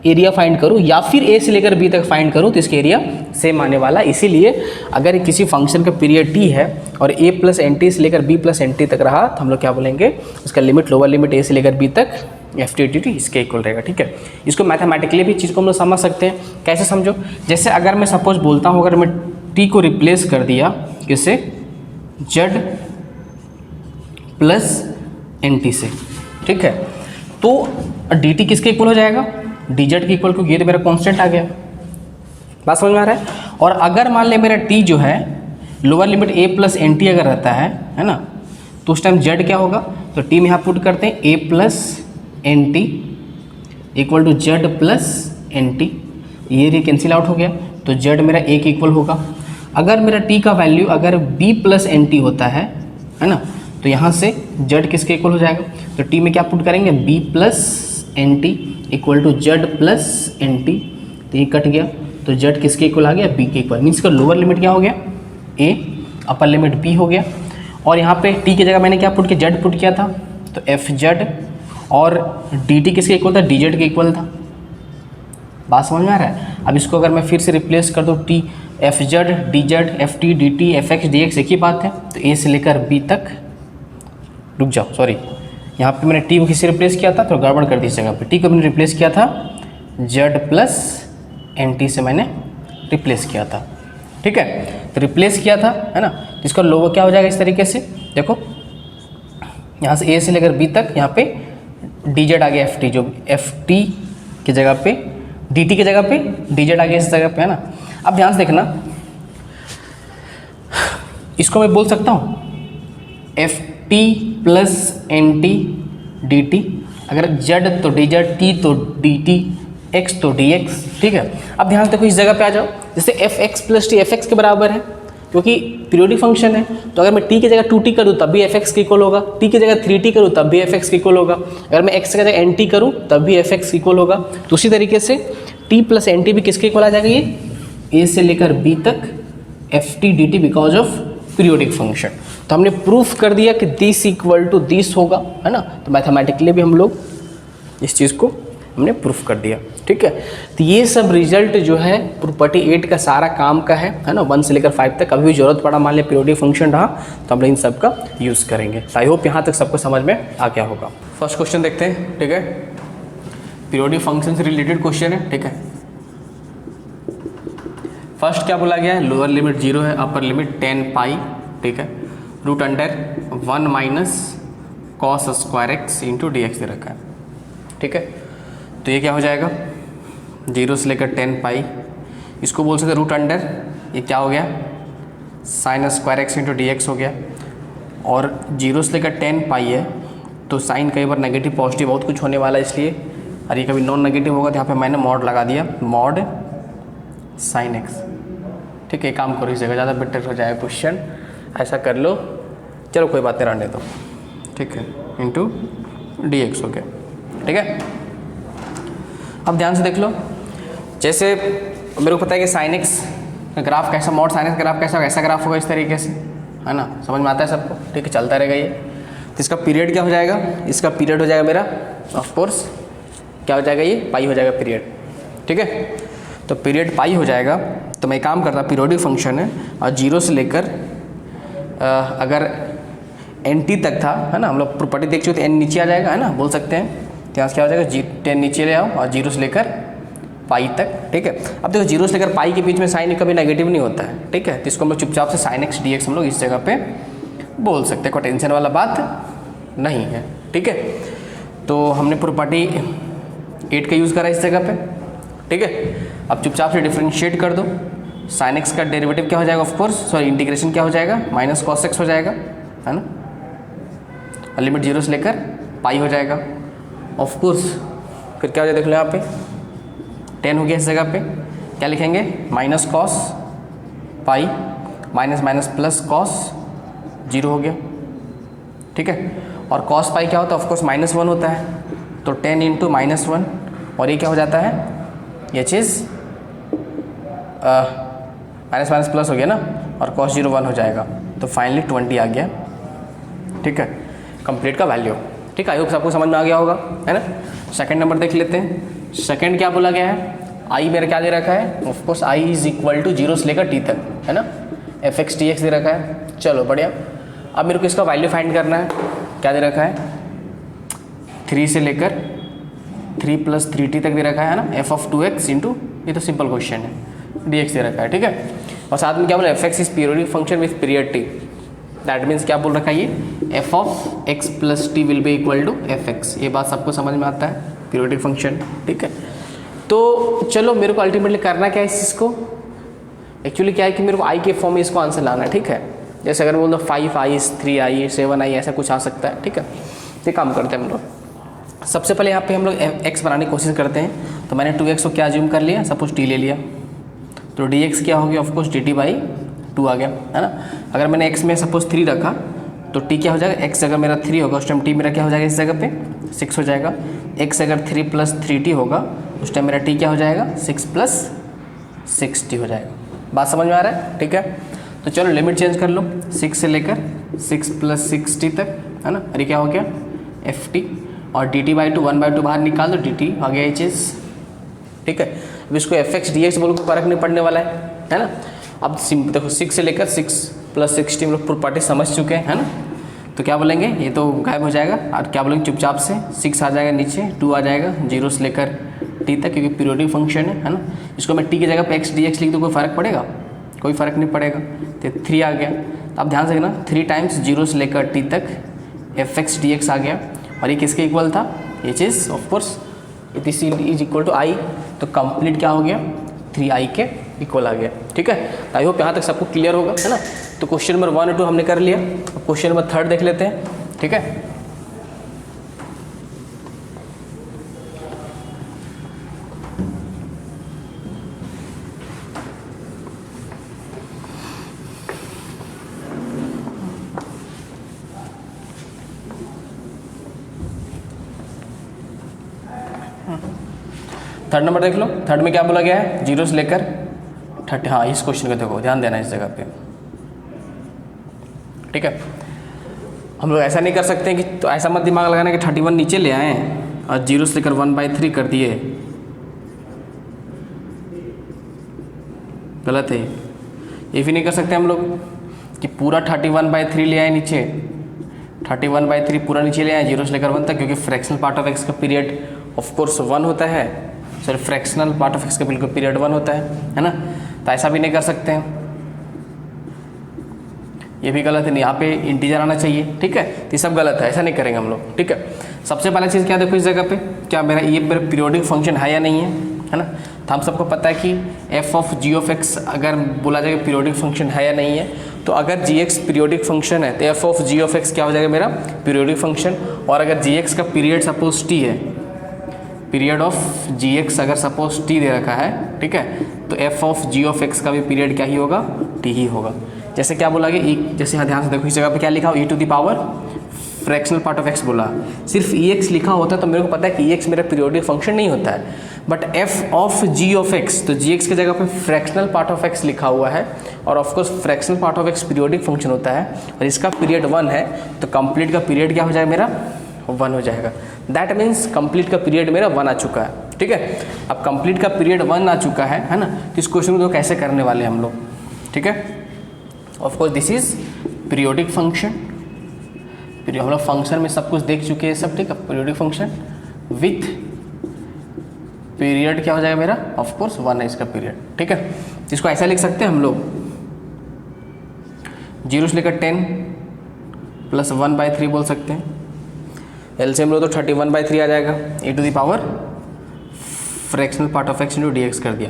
एरिया फाइंड करूं या फिर a से लेकर b तक फाइंड करूं तो इसका एरिया सेम आने वाला। इसीलिए अगर किसी फंक्शन का पीरियड t है और a प्लस एन टी से लेकर b प्लस एन टी तक रहा तो हम लोग क्या बोलेंगे, उसका लिमिट लोअर लिमिट a से लेकर b तक एफ टी डी टी इसके इक्वल रहेगा, ठीक है। इसको मैथमेटिकली भी चीज़ को हम लोग समझ सकते हैं। कैसे समझो, जैसे अगर मैं सपोज बोलता हूँ, अगर मैं t को रिप्लेस कर दिया किससे, z प्लस एन टी से, ठीक है, तो डी टी किसके इक्वल हो जाएगा, डी जेड के इक्वल, क्योंकि ये तो मेरा कांस्टेंट आ गया। बात समझ में आ रहा है। और अगर मान ले मेरा टी जो है लोअर लिमिट ए प्लस एन टी अगर रहता है ना, तो उस टाइम जेड क्या होगा, तो टी में यहाँ पुट करते हैं a plus n t equal to z plus n t, ये कैंसिल आउट हो गया, तो जेड मेरा ए के इक्वल होगा। अगर मेरा टी का वैल्यू अगर बी प्लस एन टी होता है ना, तो यहाँ से जेड किसके इक्वल हो जाएगा, तो टी में क्या पुट करेंगे, b plus n t equal to z plus n t, तो ये कट गया, तो जेड किसके इक्वल आ गया, बी के इक्वल। मीन्स का लोअर लिमिट क्या हो गया, ए, अपर लिमिट बी हो गया। और यहाँ पे टी की जगह मैंने क्या पुट किया, जेड पुट किया था, तो एफ जेड, और डी टी किसके इक्वल था, डी जेड के इक्वल था। बात समझ में आ रहा है। अब इसको अगर मैं फिर से रिप्लेस कर दूँ T F Z D Z F t d T F x d x एक ही बात है, तो ए से लेकर बी तक, रुक जाओ सॉरी, यहाँ पे मैंने टी को किससे रिप्लेस किया था, तो गड़बड़ कर दी इस जगह पे, टी को मैंने रिप्लेस किया था जेड प्लस एन टी से मैंने रिप्लेस किया था, ठीक है, तो रिप्लेस किया था, है ना, तो इसका लोगो क्या हो जाएगा इस तरीके से, देखो यहाँ से ए से लेकर बी तक, यहाँ पे डी जेड आ गया एफ टी, जो एफ टी की जगह पे डी टी की जगह पे डी जेड आ गया इस जगह पे, है ना। अब ध्यान से देखना, इसको मैं बोल सकता हूँ f t plus n t d t, अगर जेड तो डी जेड, टी तो डी टी, एक्स तो डी एक्स, ठीक है। अब ध्यान से देखो इस जगह पे आ जाओ, जैसे F x plus T F x के बराबर है, क्योंकि पीरियोडिक फंक्शन है, तो अगर मैं टी की जगह 2t करूँ तब भी fx के इक्वल होगा, टी की जगह 3t करूँ तब भी fx के इक्वल होगा, अगर मैं x की जगह nt करूँ तब भी fx के इक्वल होगा। तो उसी तरीके से t प्लस nt भी किसके इक्वल आ जाएगा, ये a से लेकर b तक f t d T because of periodic function. तो हमने प्रूफ कर दिया कि दिस इक्वल टू दिस होगा, है ना, तो मैथमेटिकली भी हम लोग इस चीज़ को हमने प्रूफ कर दिया, ठीक है। तो ये सब रिजल्ट जो है प्रॉपर्टी 8 का सारा काम का है ना, 1 से लेकर 5 तक। कभी भी जरूरत पड़ा, मान लिया पीरियोडिक फंक्शन रहा, तो हम लोग इन सब का यूज़ करेंगे। आई होप यहाँ तक सबको समझ में आ गया होगा। फर्स्ट क्वेश्चन देखते हैं, ठीक है, पीरियोडिक फंक्शन से रिलेटेड क्वेश्चन है, ठीक है। फर्स्ट क्या बोला गया है, लोअर लिमिट 0 है, अपर लिमिट 10 पाई, ठीक है, root under 1 minus cos square x into d x दे रखा है, ठीक है। तो ये क्या हो जाएगा, 0 से लेकर 10 पाई, इसको बोल सकते रूट अंडर, ये क्या हो गया, sine square x into d x हो गया, और 0 से लेकर 10 पाई है, तो साइन कई बार नेगेटिव पॉजिटिव बहुत कुछ होने वाला है इसलिए, और ये कभी नॉन नेगेटिव होगा तो यहाँ पे मैंने मॉड लगा दिया, मॉड साइन एक्स, ठीक है। काम करो इस जगह, ज़्यादा बेटर हो जाएगा क्वेश्चन, ऐसा कर लो, चलो कोई बात नहीं रहने दो, ठीक है, इंटू डी एक्स हो गया, ठीक है। अब ध्यान से देख लो, जैसे मेरे को पता है कि साइन एक्स का ग्राफ कैसा, मॉड साइन एक्स का ग्राफ कैसा होगा, ऐसा ग्राफ होगा इस तरीके से, है ना, समझ में आता है सबको, ठीक है, चलता रहेगा ये। तो इसका पीरियड क्या हो जाएगा, इसका पीरियड हो जाएगा मेरा, ऑफ कोर्स क्या हो जाएगा, ये पाई हो जाएगा पीरियड, ठीक है। तो पीरियड पाई हो जाएगा, तो मैं काम करता, पीरियोडिक फंक्शन है और 0 से लेकर अगर एन टी तक था, है ना, हम लोग प्रॉपर्टी देख चुके, एन नीचे आ जाएगा, है ना, बोल सकते हैं, तो यहाँ से क्या हो जाएगा, 10 नीचे ले आओ और 0 से लेकर पाई तक, ठीक है। अब देखो 0 से लेकर पाई के बीच में साइन कभी नेगेटिव नहीं होता है, ठीक है, तो इसको हम लोग चुपचाप से साइन एक्स डी एक्स हम लोग इस जगह पे बोल सकते हैं, कोई टेंशन वाला बात नहीं है, ठीक है। तो हमने प्रॉपर्टी 8 का यूज़ करा इस जगह पे, ठीक है। अब चुपचाप से डिफ्रेंशिएट कर दो, साइन एक्स का डेरिवेटिव क्या हो जाएगा, ऑफ कोर्स सॉरी इंटीग्रेशन क्या हो जाएगा, माइनस कॉस एक्स हो जाएगा, है ना, और लिमिट 0 से लेकर पाई हो जाएगा, ऑफ कोर्स फिर क्या हो जाएगा, देख लो यहाँ पे 10 हो गया इस जगह पे, क्या लिखेंगे, minus cos pi minus minus plus cos 0 हो गया, ठीक है। और कॉस पाई क्या होता है, ऑफ कोर्स -1 होता है, तो 10 इंटू -1, और ये क्या हो जाता है, ये चीज़ माइनस माइनस प्लस हो गया ना, और कॉस 0 1 हो जाएगा, तो फाइनली 20 आ गया, ठीक है, कंप्लीट का वैल्यू, ठीक है। आई होप सबको समझ में आ गया होगा, है ना। सेकंड नंबर देख लेते हैं, सेकंड क्या बोला गया है, आई मेरा क्या दे रखा है, of course I is equal to 0 से लेकर टी तक, है ना, एफ एक्स टी एक्स दे रखा है, चलो बढ़िया। अब मेरे को इसका वैल्यू फाइंड करना है, क्या दे रखा है, 3 से लेकर 3 + 3t तक दे रखा है ना, एफ ऑफ 2x इंटू, ये तो सिंपल क्वेश्चन है, डी एक्स दे रखा है, ठीक है। और साथ में क्या बोला, f x is periodic function with period t, that means क्या बोल रखा है, ये f of x plus t will be equal to f x, ये बात सबको समझ में आता है, पीरियोडिक फंक्शन, ठीक है। तो चलो मेरे को अल्टीमेटली करना क्या है इस चीज़ को, एक्चुअली क्या है कि मेरे को आई के फॉर्म में इसको आंसर लाना है, ठीक है। जैसे अगर बोल दो 5i 3i 7i ऐसा कुछ आ सकता है, ठीक है। ये काम करते हैं हम लोग, सबसे पहले यहाँ पे हम लोग x बनाने की कोशिश करते हैं, तो मैंने 2x को क्या अज्यूम कर लिया, सपोज t ले लिया, तो dx क्या हो गया, ऑफकोर्स dt/2 आ गया, है ना। अगर मैंने x में सपोज 3 रखा, तो t क्या हो जाएगा, x अगर मेरा 3 होगा उस टाइम t मेरा क्या हो जाएगा इस जगह पे 6 हो जाएगा, x अगर 3 + 3t होगा उस टाइम मेरा t क्या हो जाएगा 6 + 6t हो जाएगा। बात समझ में आ रहा है, ठीक है। तो चलो लिमिट चेंज कर लो, 6 से लेकर 6 + 6t तक, है ना, अरे क्या हो गया ft, और dt/2 1/2 बाहर निकाल दो, dt आ गया ये चीज़, ठीक है। अब इसको एफ एक्स डी एक्स बोलो कोई फर्क नहीं पड़ने वाला है ना। अब देखो 6 से लेकर 6 + 60 हम लोग प्रॉपर्टी समझ चुके हैं, है ना। तो क्या बोलेंगे, ये तो गायब हो जाएगा और क्या बोलेंगे चुपचाप से 6 आ जाएगा नीचे, 2 आ जाएगा 0 से लेकर t तक, क्योंकि पीरियोडिक फंक्शन है ना। इसको मैं t की जगह पे x dx लिख दूँ, कोई फ़र्क पड़ेगा? कोई फ़र्क नहीं पड़ेगा। तो 3 आ गया। तो आप ध्यान से देखना 3 टाइम्स 0 से लेकर t तक fx dx आ गया, और ये किसके इक्वल था? ये चीज़ of course is equal to i, तो कंप्लीट क्या हो गया? 3i के इक्वल आ गया। ठीक है, आई होप यहाँ तक सबको क्लियर होगा, है ना। तो क्वेश्चन नंबर 1 और 2 हमने कर लिया। अब क्वेश्चन नंबर 3 देख लेते हैं। ठीक है, थर्ड नंबर देख लो। थर्ड में क्या बोला गया है? 0 से लेकर 30। हाँ, इस क्वेश्चन को देखो, ध्यान देना इस जगह पे। ठीक है, हम लोग ऐसा नहीं कर सकते कि, तो ऐसा मत दिमाग लगाना कि 31 नीचे ले आए और 0 से लेकर 1/3 कर दिए, गलत है। ये भी नहीं कर सकते हम लोग कि पूरा 31/3 ले आए नीचे, 31/3 पूरा नीचे ले आए 0 से लेकर 1 तक, क्योंकि फ्रैक्शनल पार्ट ऑफ x का पीरियड ऑफ कोर्स 1 होता है। Sorry, fractional part of x का बिल्कुल पीरियड 1 होता है ना। तो ऐसा भी नहीं कर सकते हैं, ये भी गलत है। यहाँ पे इंटीजर आना चाहिए। ठीक है, तो ये सब गलत है, ऐसा नहीं करेंगे हम लोग। ठीक है, सबसे पहला चीज़ क्या देखो इस जगह पे, क्या ये मेरा पीरियोडिक फंक्शन है या नहीं है ना। तो हम सबको पता है कि f of g of x अगर बोला जाएगा पीरियोडिक फंक्शन है या नहीं है, तो अगर gx पीरियोडिक फंक्शन है तो f of g of x क्या हो जाएगा? मेरा पीरियोडिक फंक्शन। और अगर gx का पीरियड सपोज t है, पीरियड ऑफ gx अगर सपोज t दे रखा है, ठीक है, तो f of g of x का भी पीरियड क्या ही होगा? t ही होगा। जैसे क्या बोला गया, जैसे यहाँ ध्यान से देखो इस जगह पे क्या लिखा हो, e to the power fractional part of x बोला। सिर्फ ex लिखा होता तो मेरे को पता है कि ex मेरा पीरियोडिक फंक्शन नहीं होता है, but f of g of x, तो gx की जगह पे फ्रैक्शनल पार्ट ऑफ x लिखा हुआ है, और of course fractional part of x periodic function होता है, और इसका पीरियड 1 है, तो कंप्लीट का पीरियड क्या हो जाएगा? मेरा 1 हो जाएगा। दैट मीन्स कंप्लीट का पीरियड मेरा 1 आ चुका है। ठीक है, अब कंप्लीट का पीरियड 1 आ चुका है ना। तो इस क्वेश्चन को कैसे करने वाले हम लोग? ठीक है, of course this is periodic function. हम लोग फंक्शन में सब कुछ देख चुके हैं सब। ठीक है, पीरियोडिक फंक्शन विथ पीरियड क्या हो जाएगा मेरा? ऑफ कोर्स 1 है इसका पीरियड। ठीक है, इसको ऐसा लिख सकते हैं हम लोग, 0 से लेकर 10 + 1/3 बोल सकते हैं। एलसीएम लो तो 31/3 आ जाएगा, e to the power fractional part of x into dx कर दिया।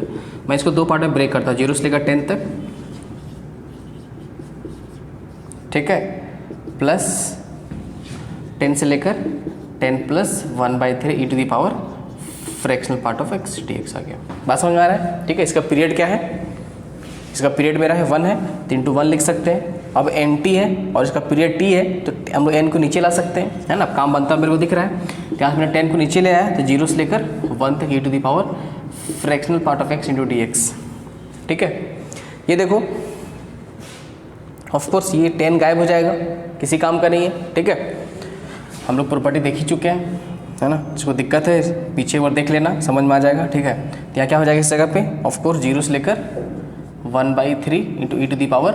मैं इसको 2 पार्ट में ब्रेक करता हूँ, 0 से लेकर 10 तक, ठीक है, प्लस 10 से लेकर 10 + 1/3 e to the power fractional part of x dx आ गया। बात समझ में आ रहा है? ठीक है, इसका पीरियड क्या है? इसका पीरियड मेरा है 1 है, तो इंटू 1 लिख सकते हैं। अब nt है और इसका पीरियड t है, तो हम लोग n को नीचे ला सकते हैं, है ना। काम बनता मेरे को दिख रहा है। यहाँ मैंने 10 को नीचे ले आया, तो 0 से लेकर 1 तक e to the power fractional part of x into dx। ठीक है, ये देखो ऑफकोर्स ये 10 गायब हो जाएगा, किसी काम का नहीं है। ठीक है, हम लोग प्रॉपर्टी देख ही चुके हैं, है ना। जिसको दिक्कत है पीछे और देख लेना, समझ में आ जाएगा। ठीक है, तो यहाँ क्या हो जाएगा इस जगह पे? ऑफकोर्स 0 से लेकर 1/3 into e to the power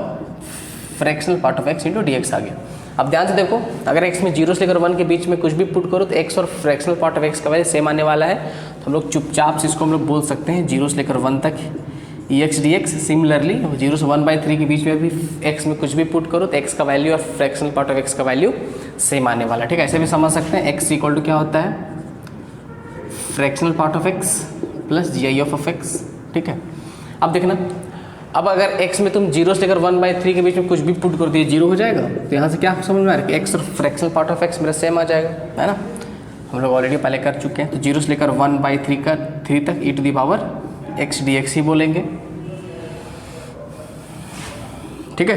fractional part of x into dx आ गया। अब ध्यान से देखो, अगर x में 0 से लेकर 1 के बीच में कुछ भी पुट करो तो x और फ्रैक्शनल पार्ट ऑफ x का वैल्यू सेम आने वाला है। तो हम लोग चुपचाप से इसको हम लोग बोल सकते हैं 0 से लेकर 1 तक ex dx। सिमिलरली 0 से 1/3 के बीच में भी x में कुछ भी पुट करो तो x का वैल्यू और फ्रैक्शनल पार्ट ऑफ x का वैल्यू सेम आने वाला है। ठीक है, ऐसे भी समझ सकते हैं x इक्वल टू क्या होता है? Fractional part of x plus gi of x। ठीक है, अब देखना, अब अगर x में तुम 0 से लेकर 1/3 के बीच में कुछ भी पुट कर दिए 0 हो जाएगा। तो यहाँ से क्या समझ में आ रहा है कि x और फ्रैक्शनल पार्ट ऑफ x मेरा सेम आ जाएगा, है ना। हम लोग ऑलरेडी पहले कर चुके हैं। तो 0 से लेकर 1/3 का 3 तक e to the power x dx ही बोलेंगे। ठीक है,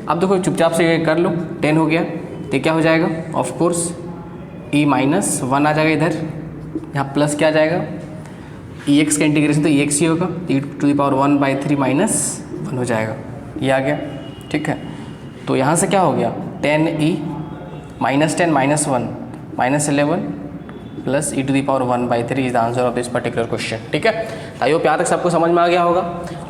अब देखो चुपचाप से ये कर लो, 10 हो गया, तो क्या हो जाएगा? ऑफ कोर्स e - 1 आ जाएगा इधर, यहाँ प्लस क्या आ जाएगा? ex का इंटीग्रेशन तो ex ही होगा, e टू द पावर 1/3 - 1 हो जाएगा, ये आ गया। ठीक है, तो यहाँ से क्या हो गया? 10e -10 - 1 -11 plus e to the power 1/3 is the answer of this particular question. ठीक है, तो आई होप यहाँ तक सबको समझ में आ गया होगा।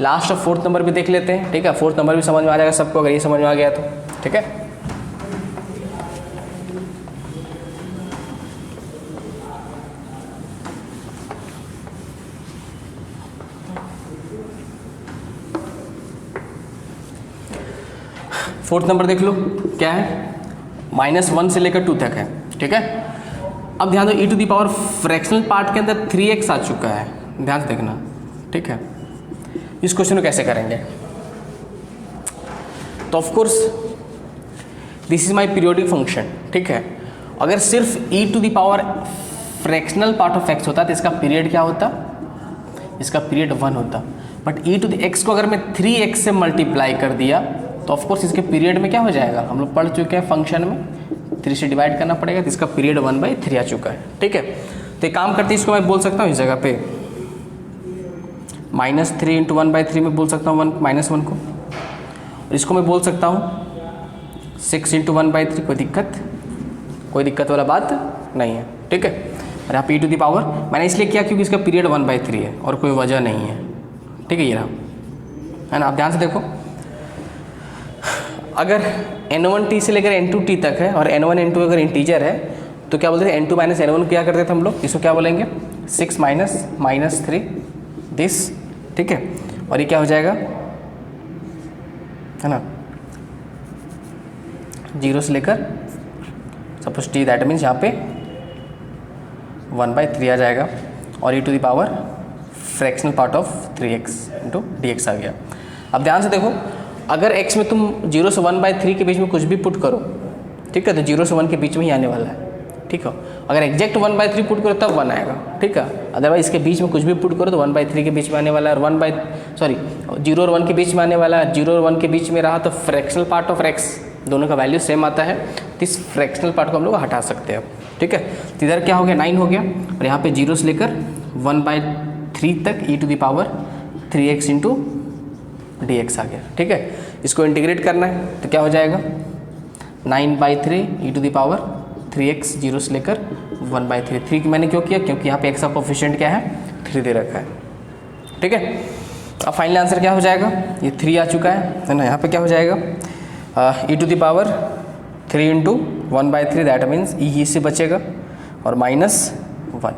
लास्ट और फोर्थ नंबर भी देख लेते हैं। ठीक है, फोर्थ नंबर भी समझ में आ जाएगा सबको अगर ये समझ में आ गया तो। ठीक है, फोर्थ नंबर देख लो क्या है, -1 से लेकर 2 तक है। ठीक है, अब ध्यान दो e to the power fractional part के अंदर 3x आ चुका है, ध्यान से देखना। ठीक है, इस क्वेश्चन को कैसे करेंगे, तो of course this is my periodic function. ठीक है, अगर सिर्फ e to the power fractional part of x होता तो इसका पीरियड क्या होता, इसका पीरियड 1 होता। But e to the x को अगर मैं 3x से मल्टीप्लाई कर दिया तो ऑफ कोर्स इसके पीरियड में क्या हो जाएगा, हम लोग पढ़ चुके हैं फंक्शन में 3 से डिवाइड करना पड़ेगा, तो इसका पीरियड 1/3 आ चुका है। ठीक है, तो एक काम करते हैं, इसको मैं बोल सकता हूँ इस जगह पे -3 × 1/3 में बोल सकता हूँ -1 को, और इसको मैं बोल सकता हूँ 6 × 1/3। कोई दिक्कत वाला बात नहीं है। ठीक है, और यहाँ पे ई टू दी पावर मैंने इसलिए किया क्योंकि इसका पीरियड 1/3 है और कोई वजह नहीं है। ठीक है, ये रहा, है ना। आप ध्यान से देखो, अगर n1t से लेकर n2t तक है और n1 n2 अगर इंटीजर है तो क्या बोलते थे, n2 - n1 क्या करते थे हम लोग, इसको क्या बोलेंगे 6 - -3 दिस। ठीक है, और ये क्या हो जाएगा, है ना, 0 से लेकर सपोज t, दैट मीन्स यहाँ पे 1/3 आ जाएगा, और e to the power fractional part of 3x × dx आ गया। अब ध्यान से देखो, अगर x में तुम 0 से 1/3 के बीच में कुछ भी पुट करो, ठीक है, तो 0 से 1 के बीच में ही आने वाला है। ठीक है, अगर एग्जैक्ट 1/3 पुट करो तब 1 आएगा। ठीक है, अदरवाइज इसके बीच में कुछ भी पुट करो तो 1/3 के बीच में आने वाला है, और 0 और 1 के बीच में आने वाला है। 0 और 1 के बीच में रहा तो फ्रैक्शनल पार्ट ऑफ x दोनों का वैल्यू सेम आता है, तो इस फ्रैक्शनल पार्ट को हम लोग हटा सकते हैं। ठीक है, तो इधर क्या हो गया, 9 हो गया, और यहाँ पे 0 से लेकर 1/3 तक e to the power 3x × dx आ गया। ठीक है, इसको इंटीग्रेट करना है तो क्या हो जाएगा, 9/3 ई टू दी पावर 3x 0 से लेकर 1/3। 3 मैंने क्यों किया, क्योंकि यहाँ पे x का कोफिशिएंट क्या है, 3 दे रखा है। ठीक है, अब फाइनल आंसर क्या हो जाएगा, ये 3 आ चुका है ना। यहाँ पे क्या हो जाएगा, e to the power 3 × 1/3, that means e से बचेगा और -1,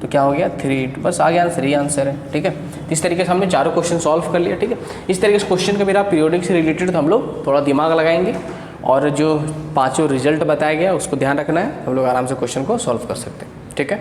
तो क्या हो गया 3, बस आ गया आंसर, ये आंसर है। ठीक है, इस तरीके से हमने चारों क्वेश्चन सॉल्व कर लिया। ठीक है, इस तरीके से क्वेश्चन का मेरा पीरियोडिक से रिलेटेड तो हम लोग थोड़ा दिमाग लगाएंगे, और जो 5 रिजल्ट बताया गया उसको ध्यान रखना है, हम लोग आराम से क्वेश्चन को सॉल्व कर सकते हैं। ठीक है।